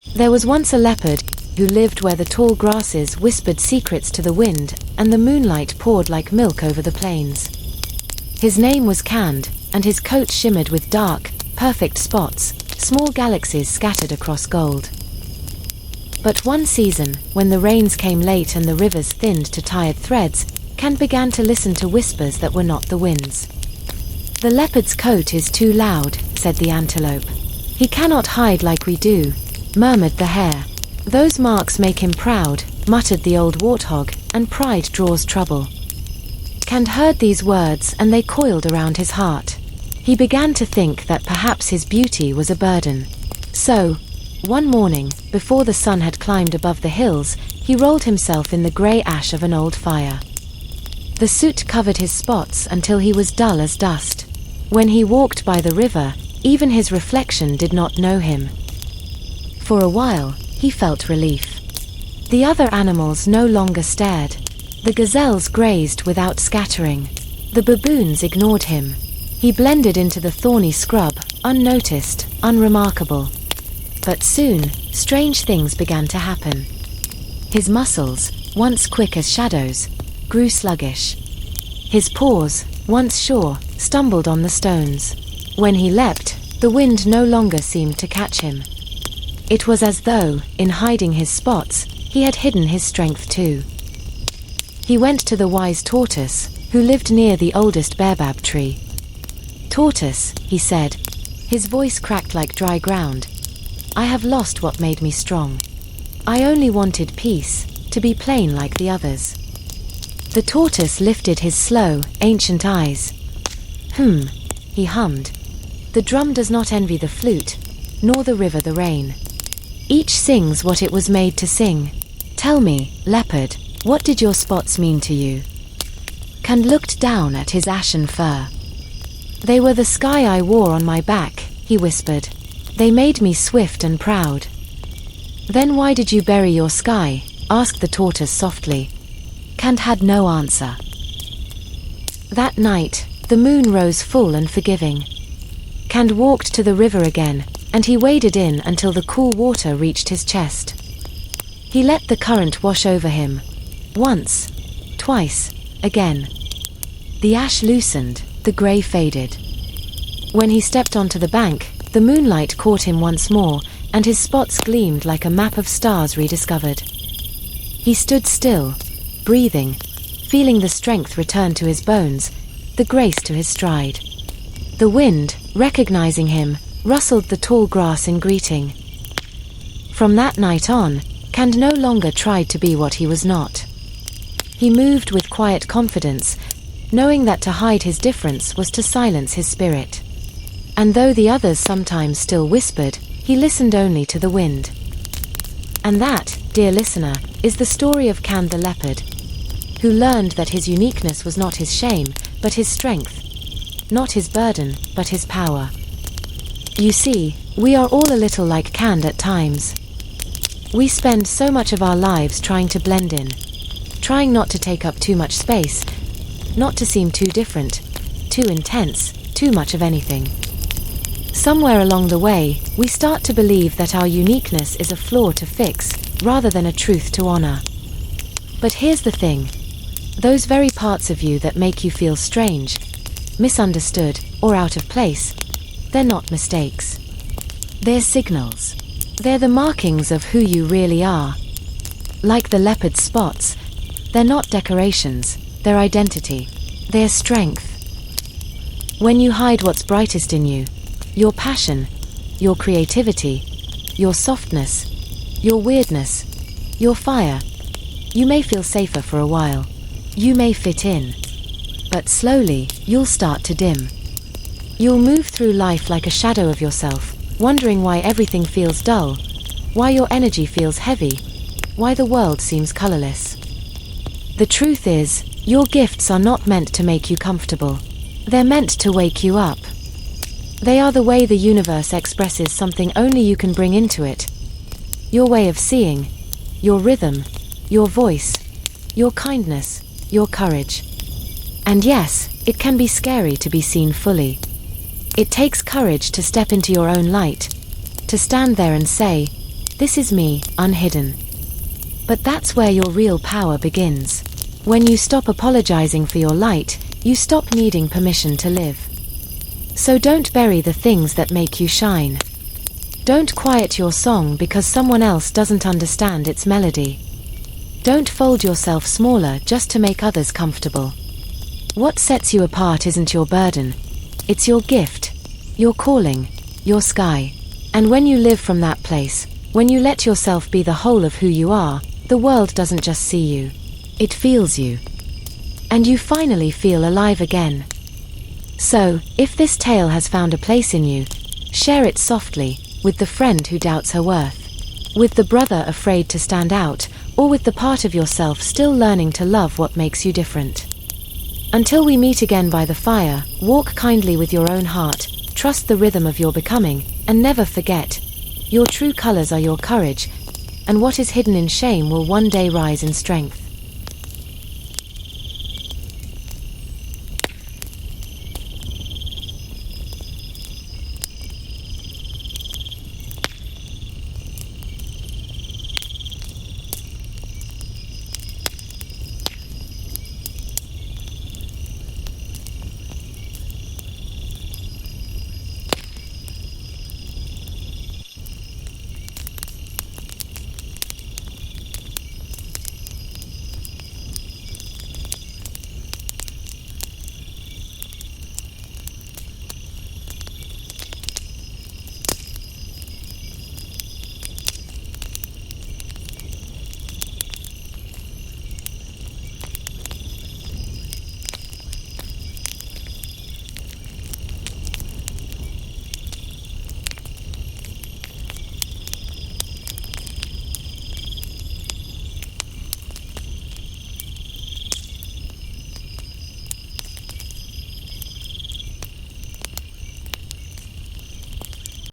There was once a leopard who lived where the tall grasses whispered secrets to the wind, and the moonlight poured like milk over the plains. His name was Cand, and his coat shimmered with dark, perfect spots, small galaxies scattered across gold. But one season, when the rains came late and the rivers thinned to tired threads, Cand began to listen to whispers that were not the wind's. "The leopard's coat is too loud," said the antelope. "He cannot hide like we do," murmured the hare. "Those marks make him proud," muttered the old warthog, "and pride draws trouble." Cand heard these words and they coiled around his heart. He began to think that perhaps his beauty was a burden. So, one morning, before the sun had climbed above the hills, he rolled himself in the grey ash of an old fire. The soot covered his spots until he was dull as dust. When he walked by the river, even his reflection did not know him. For a while, he felt relief. The other animals no longer stared. The gazelles grazed without scattering. The baboons ignored him. He blended into the thorny scrub, unnoticed, unremarkable. But soon, strange things began to happen. His muscles, once quick as shadows, grew sluggish. His paws, once sure, stumbled on the stones. When he leapt, the wind no longer seemed to catch him. It was as though, in hiding his spots, he had hidden his strength too. He went to the wise tortoise, who lived near the oldest baobab tree. "Tortoise," he said, his voice cracked like dry ground, "I have lost what made me strong. I only wanted peace, to be plain like the others." The tortoise lifted his slow, ancient eyes. He hummed. "The drum does not envy the flute, nor the river the rain. Each sings what it was made to sing. Tell me, leopard, what did your spots mean to you?" Cand looked down at his ashen fur. "They were the sky I wore on my back," he whispered. "They made me swift and proud." "Then why did you bury your sky?" asked the tortoise softly. Cand had no answer. That night, the moon rose full and forgiving. Cand walked to the river again, and he waded in until the cool water reached his chest. He let the current wash over him. Once, twice, again. The ash loosened, the grey faded. When he stepped onto the bank, the moonlight caught him once more, and his spots gleamed like a map of stars rediscovered. He stood still, breathing, feeling the strength return to his bones, the grace to his stride. The wind, recognizing him, rustled the tall grass in greeting. From that night on, Cand no longer tried to be what he was not. He moved with quiet confidence, knowing that to hide his difference was to silence his spirit. And though the others sometimes still whispered, he listened only to the wind. And that, dear listener, is the story of Cand the leopard, who learned that his uniqueness was not his shame, but his strength, not his burden, but his power. You see, we are all a little like Cand at times. We spend so much of our lives trying to blend in, trying not to take up too much space, not to seem too different, too intense, too much of anything. Somewhere along the way, we start to believe that our uniqueness is a flaw to fix, rather than a truth to honor. But here's the thing. Those very parts of you that make you feel strange, misunderstood, or out of place, they're not mistakes. They're signals. They're the markings of who you really are. Like the leopard's spots, they're not decorations, they're identity. They're strength. When you hide what's brightest in you, your passion, your creativity, your softness, your weirdness, your fire, you may feel safer for a while. You may fit in. But slowly, you'll start to dim. You'll move through life like a shadow of yourself, wondering why everything feels dull, why your energy feels heavy, why the world seems colorless. The truth is, your gifts are not meant to make you comfortable. They're meant to wake you up. They are the way the universe expresses something only you can bring into it. Your way of seeing, your rhythm, your voice, your kindness, your courage. And yes, it can be scary to be seen fully. It takes courage to step into your own light, to stand there and say, this is me, unhidden. But that's where your real power begins. When you stop apologizing for your light, you stop needing permission to live. So don't bury the things that make you shine. Don't quiet your song because someone else doesn't understand its melody. Don't fold yourself smaller just to make others comfortable. What sets you apart isn't your burden. It's your gift, your calling, your sky. And when you live from that place, when you let yourself be the whole of who you are, the world doesn't just see you. It feels you. And you finally feel alive again. So, if this tale has found a place in you, share it softly, with the friend who doubts her worth, with the brother afraid to stand out, or with the part of yourself still learning to love what makes you different. Until we meet again by the fire, walk kindly with your own heart, trust the rhythm of your becoming, and never forget, your true colors are your courage, and what is hidden in shame will one day rise in strength.